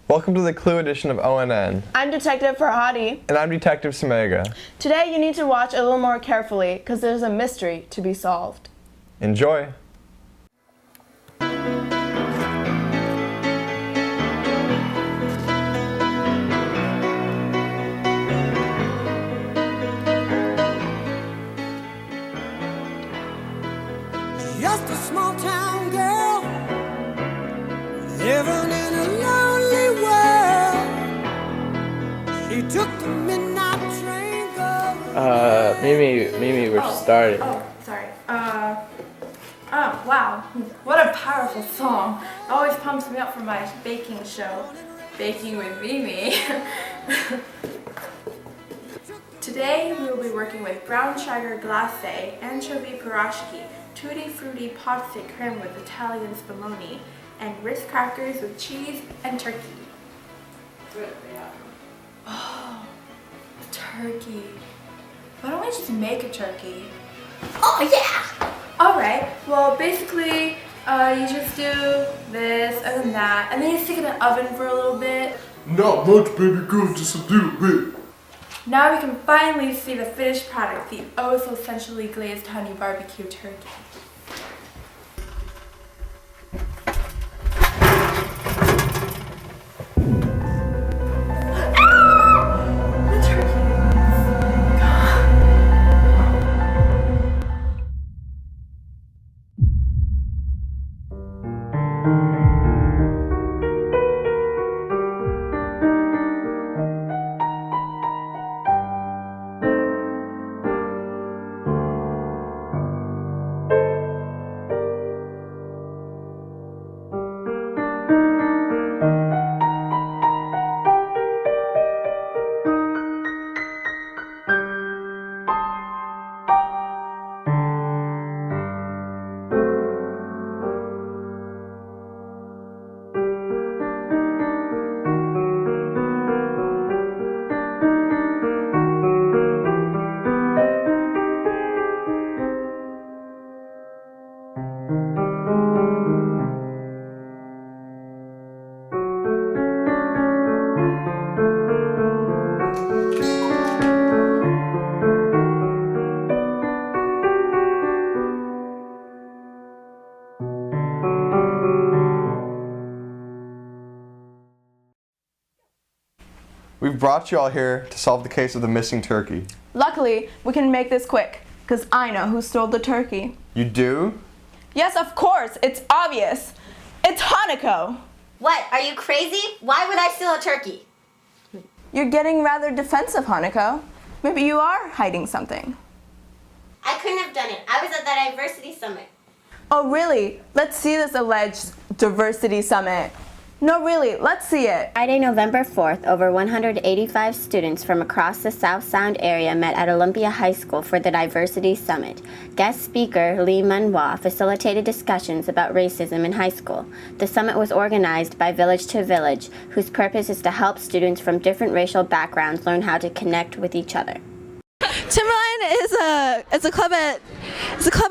Welcome to the Clue edition of ONN. I'm Detective Farhadi. And I'm Detective Samega. Today you need to watch a little more carefully because there's a mystery to be solved. Enjoy. Just a small town girl living in a lonely world. She took the midnight train going. Mimi, we're starting. Oh, sorry. Oh, wow. What a powerful song. It always pumps me up for my baking show, Baking with Mimi. Today we will be working with brown sugar glacé, anchovy pierogi, tutti frutti pazze creme with Italian spumoni, and Ritz crackers with cheese and turkey. Oh, turkey. Why don't we just make a turkey? Oh yeah! Alright, well basically you just do this and then that, and then you stick it in the oven for a little bit. Not much, baby girl, just a little bit. Now we can finally see the finished product, the oh so sensually glazed honey barbecue turkey. The turkey. We've brought you all here to solve the case of the missing turkey. Luckily, we can make this quick because I know who stole the turkey. You do? Yes, of course. It's obvious. It's Hanako. What? Are you crazy? Why would I steal a turkey? You're getting rather defensive, Hanako. Maybe you are hiding something. I couldn't have done it. I was at the diversity summit. Oh, really? Let's see this alleged diversity summit. No, really, let's see it. Friday, November 4th, over 185 students from across the South Sound area met at Olympia High School for the Diversity Summit. Guest speaker Lee Manhwa facilitated discussions about racism in high school. The summit was organized by Village to Village, whose purpose is to help students from different racial backgrounds learn how to connect with each other. Timberline is a club at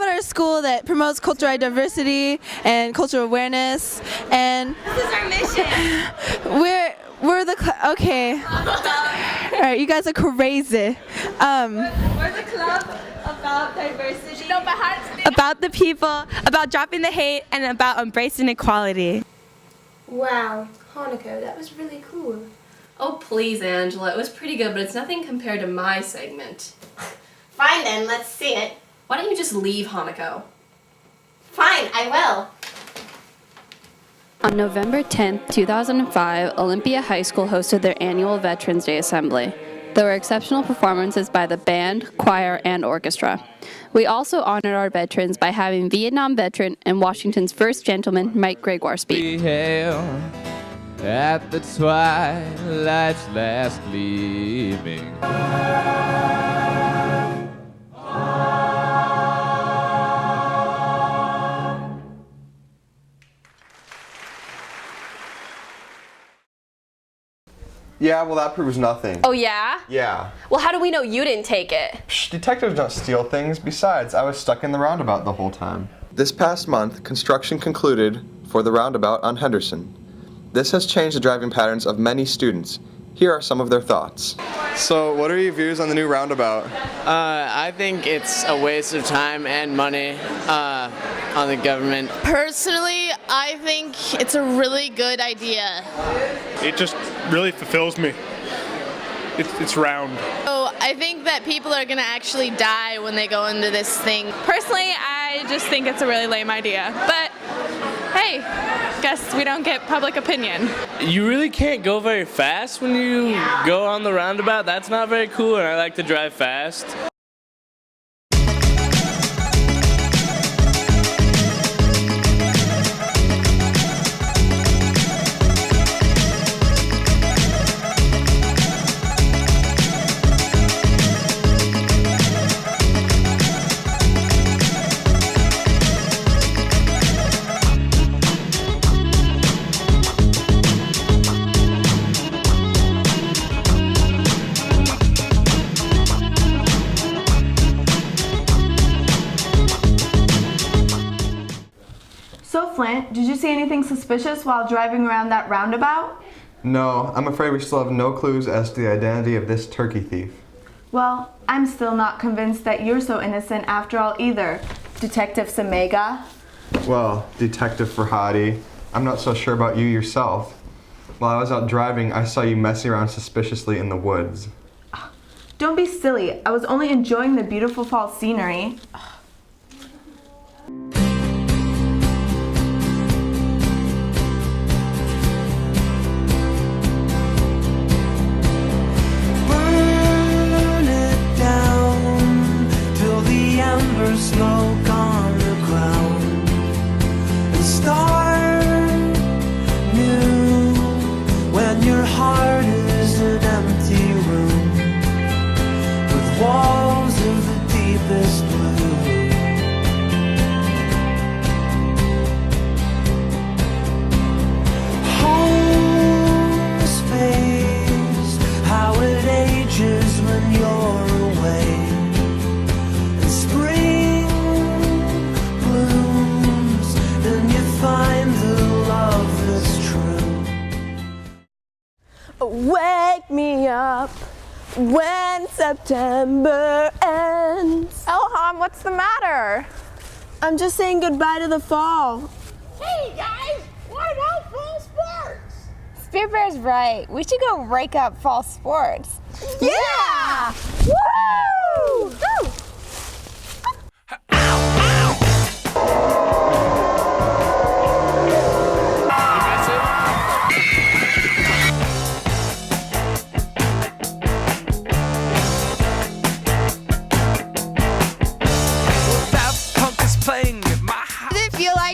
our school that promotes cultural diversity and cultural awareness, and This is our mission. we're the okay. All right, you guys are crazy. We're the club about diversity. About the people, about dropping the hate, and about embracing equality. Wow, Hanako, that was really cool. Oh please, Angela, it was pretty good, but it's nothing compared to my segment. Fine then, let's see it. Why don't you just leave, Hanako? Fine, I will. On November 10th, 2005, Olympia High School hosted their annual Veterans Day Assembly. There were exceptional performances by the band, choir, and orchestra. We also honored our veterans by having Vietnam veteran and Washington's first gentleman, Mike Gregoire, speak. At the twilight's last gleaming. Yeah, well that proves nothing. Oh yeah? Yeah. Well, how do we know you didn't take it? Psh, detectives don't steal things. Besides, I was stuck in the roundabout the whole time. This past month, construction concluded for the roundabout on Henderson. this has changed the driving patterns of many students. Here are some of their thoughts. So, what are your views on the new roundabout? I think it's a waste of time and money on the government. Personally, I think it's a really good idea. It just really fulfills me. It's round. So I think that people are going to actually die when they go into this thing. Personally, I just think it's a really lame idea. But hey, guess we don't get public opinion. You really can't go very fast when you go on the roundabout. That's not very cool, and I like to drive fast. So Flint, did you see anything suspicious while driving around that roundabout? No, I'm afraid we still have no clues as to the identity of this turkey thief. Well, I'm still not convinced that you're so innocent after all either, Detective Samega. Well, Detective Farhadi, I'm not so sure about you yourself. While I was out driving, I saw you messing around suspiciously in the woods. Don't be silly. I was only enjoying the beautiful fall scenery. Smoke on the ground and start new when your heart is an empty room with walls of the deepest blue. Home space, how it ages when you're away. Wake me up when September ends. Elham, what's the matter? I'm just saying goodbye to the fall. Hey guys, what about fall sports? Spear Bear's right. We should go rake up fall sports. Yeah! Woo! Woo!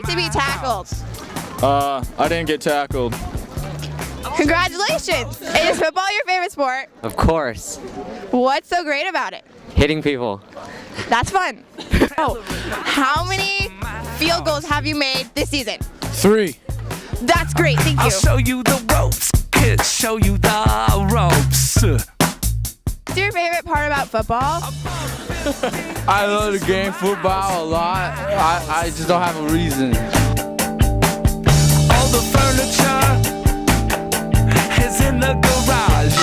To be tackled. I didn't get tackled. Congratulations! Is football your favorite sport? Of course. What's so great about it? Hitting people. That's fun. Oh, how many field goals have you made this season? 3. That's great, thank you. I'll show you the ropes, kids, show you the ropes. What's your favorite part about football? I love the game football a lot. I just don't have a reason. All the furniture is in the garage.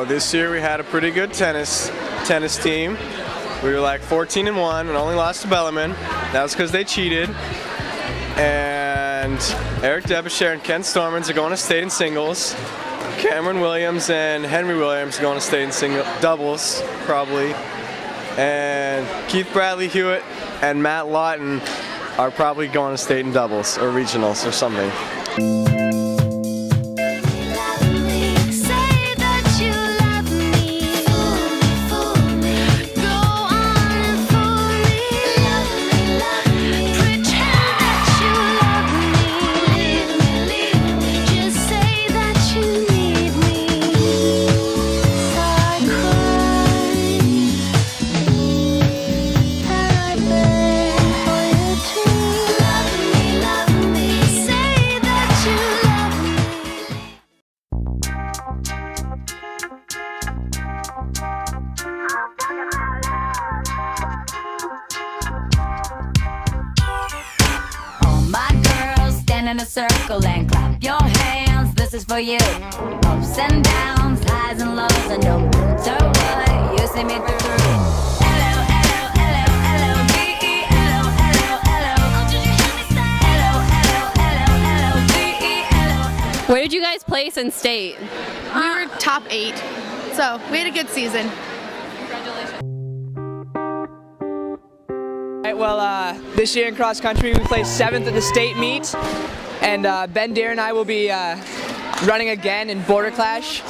This year we had a pretty good tennis team. We were like 14-1 and only lost to Bellarmine. That was because they cheated. And Eric Debuscher and Ken Stormans are going to state in singles. Cameron Williams and Henry Williams are going to state in doubles, probably. And Keith Bradley Hewitt and Matt Lawton are probably going to state in doubles or regionals or something. in a circle and clap your hands. This is for you. Ups and downs, highs and lows, and no matter what, you see me through. Where did you guys place in state? We were top 8, so we had a good season. Right, well, this year in cross country we placed 7th at the state meet, and Ben Deere and I will be running again in Border Clash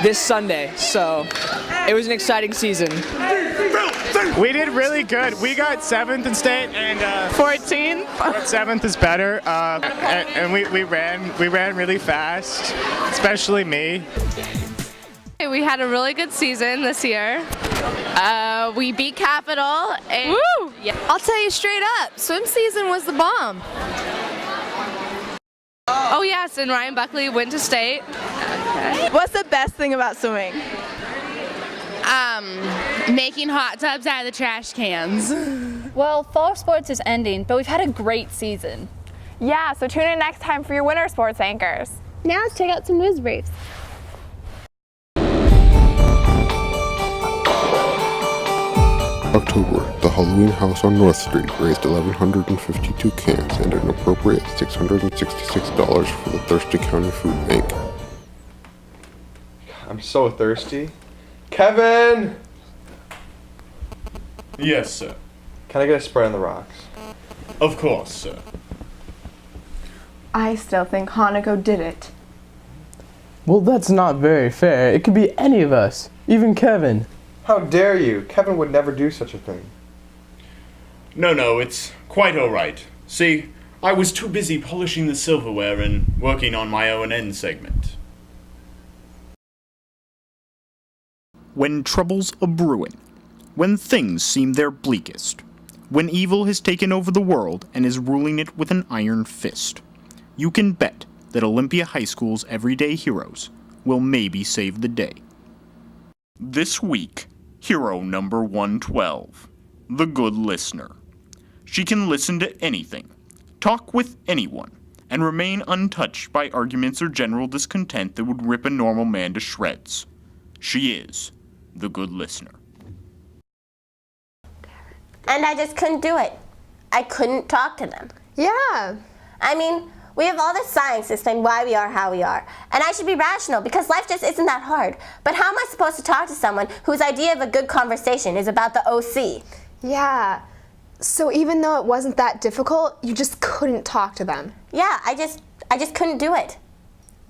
this Sunday, so it was an exciting season. We did really good. We got 7th in state and 14th. 7th is better. And we ran really fast, especially me. We had a really good season this year. We beat Capital. And Woo! Yeah. I'll tell you straight up, swim season was the bomb. Oh yes, and Ryan Buckley went to state. Okay. What's the best thing about swimming? Making hot tubs out of the trash cans. Well, fall sports is ending, but we've had a great season. Yeah, so tune in next time for your winter sports anchors. Now let's check out some news briefs. October, the Halloween House on North Street raised 1,152 cans and an appropriate $666 for the Thirsty County Food Bank. I'm so thirsty. Kevin! Yes, sir. Can I get a Sprite on the rocks? Of course, sir. I still think Hanako did it. Well, that's not very fair. It could be any of us, even Kevin. How dare you? Kevin would never do such a thing. No, it's quite alright. See, I was too busy polishing the silverware and working on my ONN segment. When troubles are brewing, when things seem their bleakest, when evil has taken over the world and is ruling it with an iron fist, you can bet that Olympia High School's everyday heroes will maybe save the day. This week, hero number 112, the good listener. She can listen to anything, talk with anyone, and remain untouched by arguments or general discontent that would rip a normal man to shreds. She is the good listener. And I just couldn't do it. I couldn't talk to them. Yeah. I mean, we have all this science to explain why we are how we are. And I should be rational because life just isn't that hard. But how am I supposed to talk to someone whose idea of a good conversation is about the OC? Yeah. So even though it wasn't that difficult, you just couldn't talk to them. Yeah, I just couldn't do it.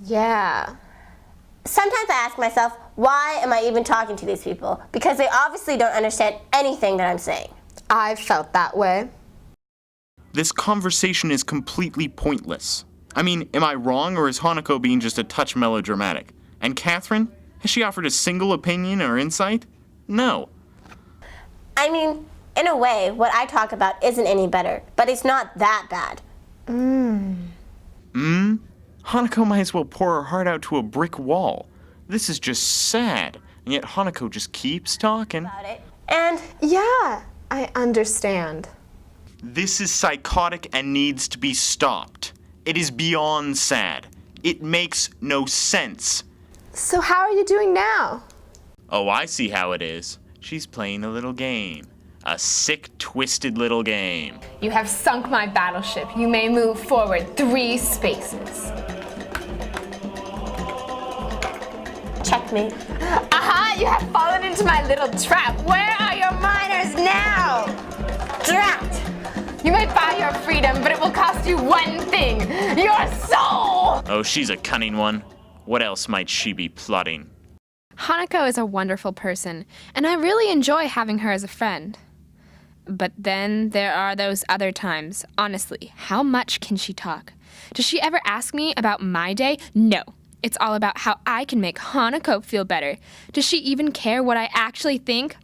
Yeah. Sometimes I ask myself, why am I even talking to these people? Because they obviously don't understand anything that I'm saying. I've felt that way. This conversation is completely pointless. I mean, am I wrong, or is Hanako being just a touch melodramatic? And Catherine? Has she offered a single opinion or insight? No. I mean, in a way, what I talk about isn't any better, but it's not that bad. Hanako might as well pour her heart out to a brick wall. This is just sad, and yet Hanako just keeps talking. About it. And yeah, I understand. This is psychotic and needs to be stopped. It is beyond sad. It makes no sense. So how are you doing now? Oh, I see how it is. She's playing a little game. A sick, twisted little game. You have sunk my battleship. You may move forward 3 spaces. Checkmate. Aha! You have fallen into my little trap. Where are your miners now? Drat! You may buy your freedom, but it will cost you one thing: your soul! Oh, she's a cunning one. What else might she be plotting? Hanako is a wonderful person, and I really enjoy having her as a friend. But then there are those other times. Honestly, how much can she talk? Does she ever ask me about my day? No. It's all about how I can make Hanako feel better. Does she even care what I actually think?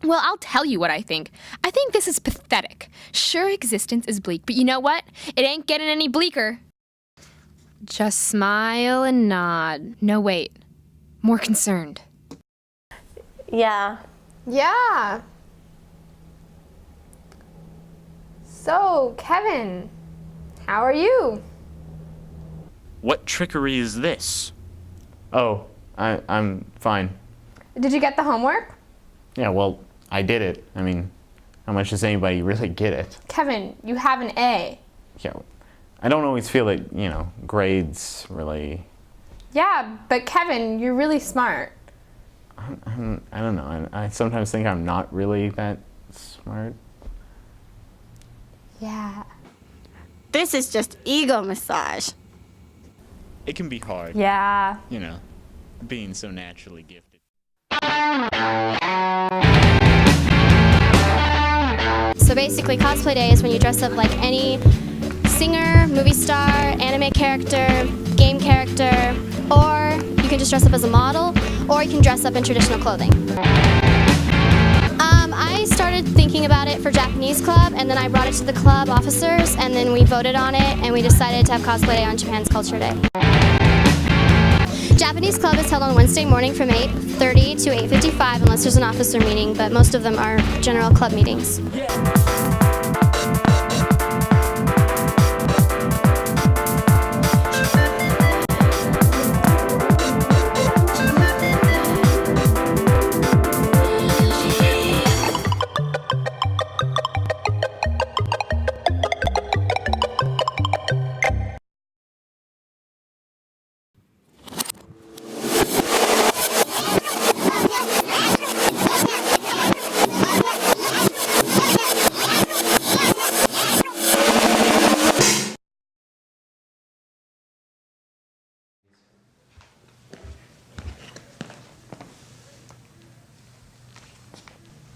Well, I'll tell you what I think. I think this is pathetic. Sure, existence is bleak, but you know what? It ain't getting any bleaker. Just smile and nod. No, wait. More concerned. Yeah. Yeah. So, Kevin, how are you? What trickery is this? Oh, I'm fine. Did you get the homework? Yeah, well, I did it. I mean, how much does anybody really get it? Kevin, you have an A. Yeah, I don't always feel that, grades really... Yeah, but Kevin, you're really smart. I don't know. I sometimes think I'm not really that smart. Yeah. This is just ego massage. It can be hard. Yeah. Being so naturally gifted. So basically, cosplay day is when you dress up like any singer, movie star, anime character, game character, or you can just dress up as a model, or you can dress up in traditional clothing. I started thinking about it for Japanese club, and then I brought it to the club officers, and then we voted on it, and we decided to have cosplay day on Japan's Culture Day. Japanese club is held on Wednesday morning from 8:30 to 8:55 unless there's an officer meeting, but most of them are general club meetings.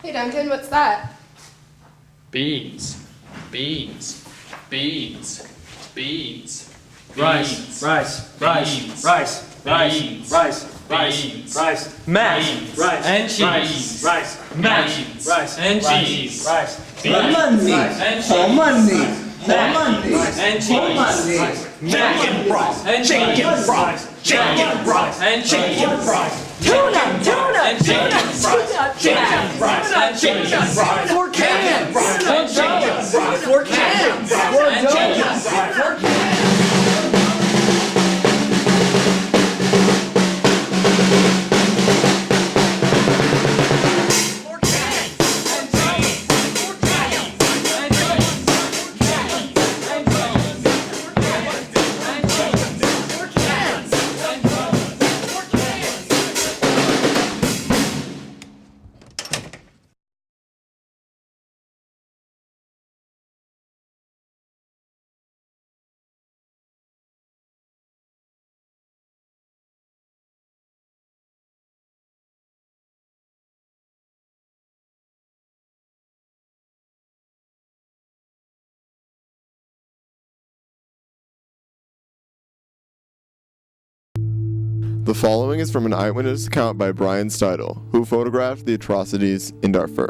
Hey Duncan, what's that? Beans. Beans. Beans. Beans. Rice, rice, rice, rice, rice, rice, rice, rice, mash, rice, and cheese, rice, mash, rice, and cheese, rice, money, and cheese, chicken fries, and chicken fries, chicken fries, and chicken fries, tuna, and chicken fries, chicken fries, and chicken fries, 4 cans, and chicken fries, 4 cans, and chicken fries, 4 cans. The following is from an eyewitness account by Brian Steidel, who photographed the atrocities in Darfur.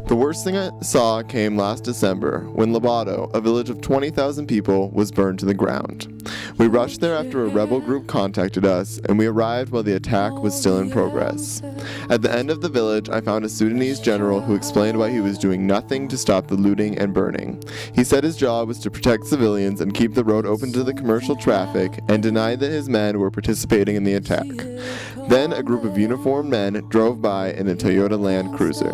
The worst thing I saw came last December when Lobato, a village of 20,000 people, was burned to the ground. We rushed there after a rebel group contacted us, and we arrived while the attack was still in progress. At the end of the village, I found a Sudanese general who explained why he was doing nothing to stop the looting and burning. He said his job was to protect civilians and keep the road open to the commercial traffic, and denied that his men were participating in the attack. Then a group of uniformed men drove by in a Toyota Land Cruiser.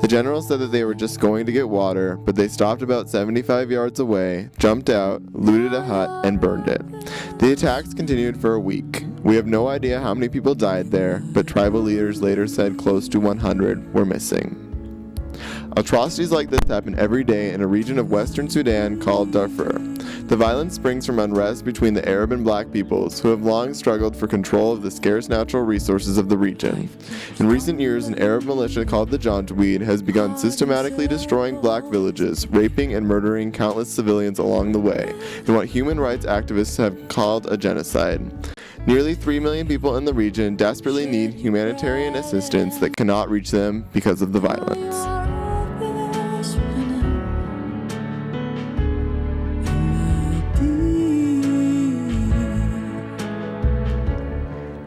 The general said that they were just going to get water, but they stopped about 75 yards away, jumped out, looted a hut, and burned it. The attacks continued for a week. We have no idea how many people died there, but tribal leaders later said close to 100 were missing. Atrocities like this happen every day in a region of western Sudan called Darfur. The violence springs from unrest between the Arab and black peoples who have long struggled for control of the scarce natural resources of the region. In recent years, an Arab militia called the Janjaweed has begun systematically destroying black villages, raping and murdering countless civilians along the way, in what human rights activists have called a genocide. Nearly 3 million people in the region desperately need humanitarian assistance that cannot reach them because of the violence.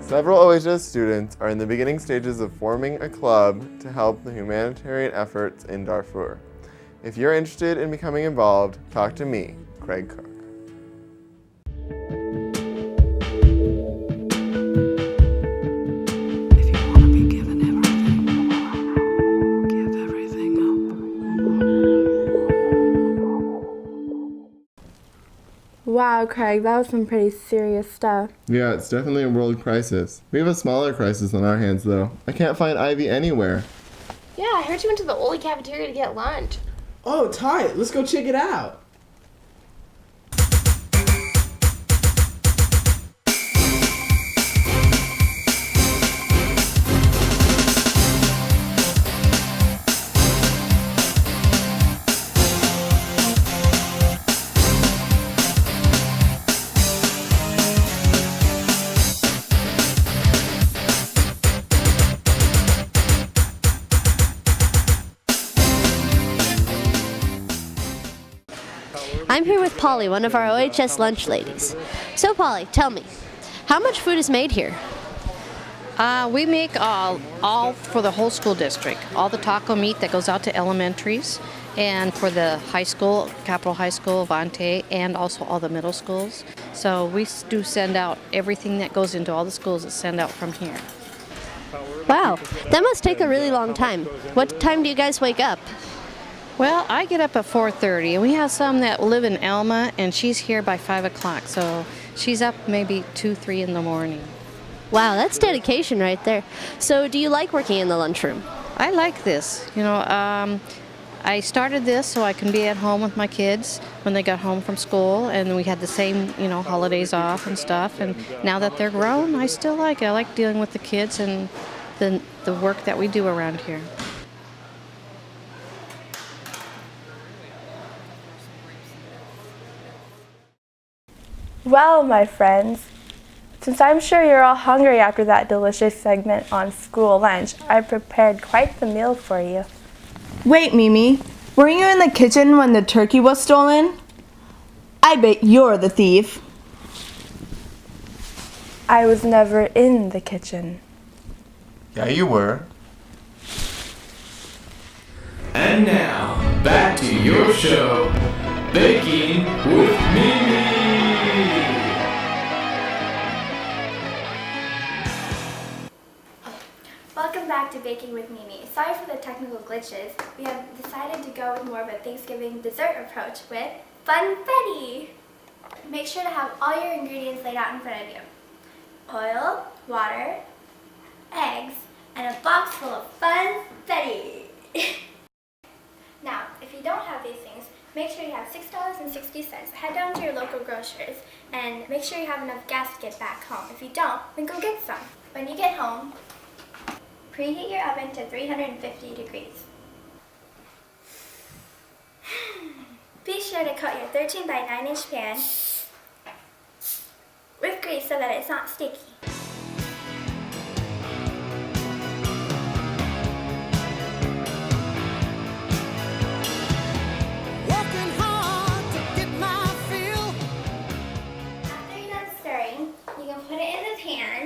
Several OHS students are in the beginning stages of forming a club to help the humanitarian efforts in Darfur. If you're interested in becoming involved, talk to me, Craig Cook. Wow, Craig, that was some pretty serious stuff. Yeah, it's definitely a world crisis. We have a smaller crisis on our hands, though. I can't find Ivy anywhere. Yeah, I heard you went to the Oli cafeteria to get lunch. Oh, tight. Let's go check it out. I'm here with Polly, one of our OHS lunch ladies. So Polly, tell me, how much food is made here? We make all for the whole school district. All the taco meat that goes out to elementaries, and for the high school, Capital High School, Vante, and also all the middle schools. So we do send out everything that goes into all the schools that send out from here. Wow, that must take a really long time. What time do you guys wake up? Well, I get up at 4:30, and we have some that live in Elma, and she's here by 5 o'clock, so she's up maybe 2, 3 in the morning. Wow, that's dedication right there. So do you like working in the lunchroom? I like this. You know, I started this so I can be at home with my kids when they got home from school, and we had the same, you know, holidays off and stuff, and now that they're grown, I still like it. I like dealing with the kids and the work that we do around here. Well, my friends, since I'm sure you're all hungry after that delicious segment on school lunch, I prepared quite the meal for you. Wait, Mimi, were you in the kitchen when the turkey was stolen? I bet you're the thief. I was never in the kitchen. Yeah, you were. And now, back to your show, Baking with Mimi. Welcome back to Baking with Mimi. Sorry for the technical glitches. We have decided to go with more of a Thanksgiving dessert approach with Funfetti. Make sure to have all your ingredients laid out in front of you. Oil, water, eggs, and a box full of Funfetti. Now, if you don't have these things, make sure you have $6.60. Head down to your local grocers and make sure you have enough gas to get back home. If you don't, then go get some. When you get home, preheat your oven to 350 degrees. Be sure to coat your 13 by 9 inch pan with grease so that it's not sticky. After you're done stirring, you can put it in the pan.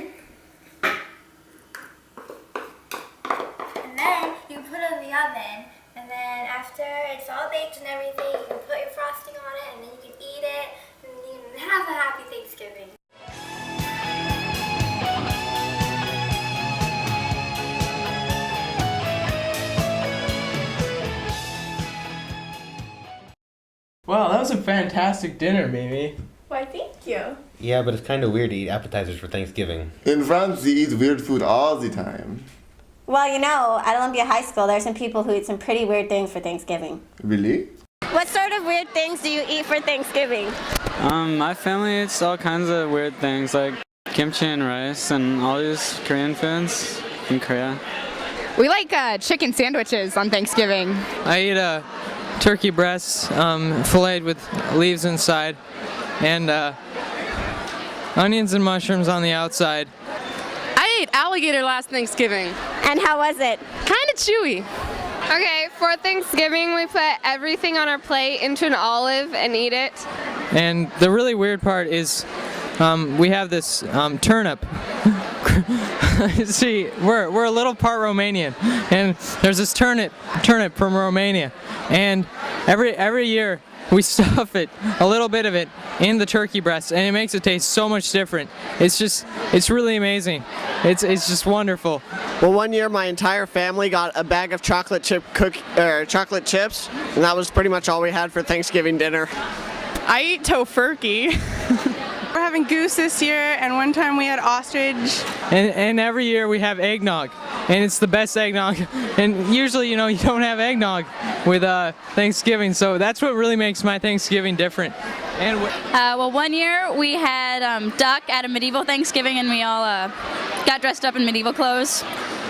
And then you put it in the oven, and then after it's all baked and everything, you can put your frosting on it, and then you can eat it, and you can have a happy Thanksgiving. Wow, that was a fantastic dinner, Mimi. Why, thank you. Yeah, but it's kind of weird to eat appetizers for Thanksgiving. In France, they eat weird food all the time. Well, you know, at Olympia High School, there's some people who eat some pretty weird things for Thanksgiving. Really? What sort of weird things do you eat for Thanksgiving? My family eats all kinds of weird things like kimchi and rice and all these Korean foods in Korea. We like chicken sandwiches on Thanksgiving. I eat a turkey breast filleted with leaves inside and onions and mushrooms on the outside. I ate alligator last Thanksgiving. And how was it? Kind of chewy. Okay, for Thanksgiving, we put everything on our plate into an olive and eat it. And the really weird part is we have this turnip. See, we're a little part Romanian, and there's this turnip from Romania, and every year we stuff it, a little bit of it, in the turkey breast, and it makes it taste so much different. It's really amazing. It's just wonderful. Well, one year my entire family got a bag of chocolate chips, and that was pretty much all we had for Thanksgiving dinner. I eat tofurkey. We're having goose this year, and one time we had ostrich. And every year we have eggnog, and it's the best eggnog. And usually, you don't have eggnog with Thanksgiving, so that's what really makes my Thanksgiving different. And well, one year we had duck at a medieval Thanksgiving, and we all got dressed up in medieval clothes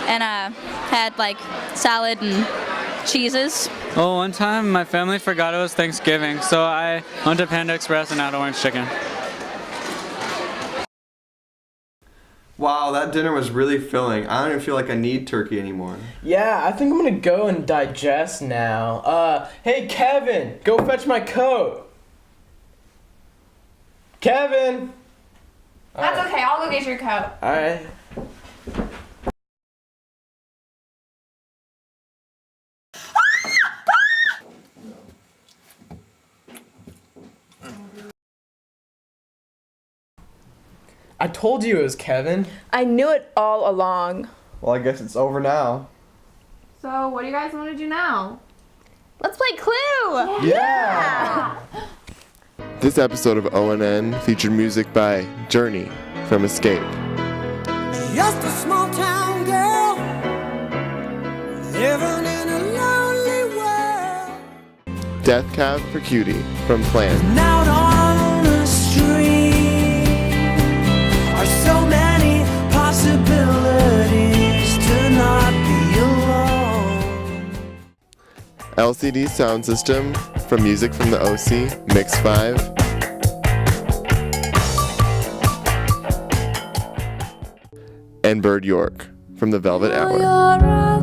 and had like salad and cheeses. Well, one time my family forgot it was Thanksgiving, so I went to Panda Express and had orange chicken. Wow, that dinner was really filling. I don't even feel like I need turkey anymore. Yeah, I think I'm gonna go and digest now. Hey Kevin, go fetch my coat. Kevin! That's okay, I'll go get your coat. Alright. I told you it was Kevin. I knew it all along. Well, I guess it's over now. So, what do you guys want to do now? Let's play Clue! Yeah! This episode of ONN featured music by Journey from Escape. Just a small town girl living in a lonely world. Death Cab for Cutie from Plan. Out on the street are so many possibilities to not be alone. LCD Sound System from music from the OC, Mix 5. And Bird York from the Velvet Hour.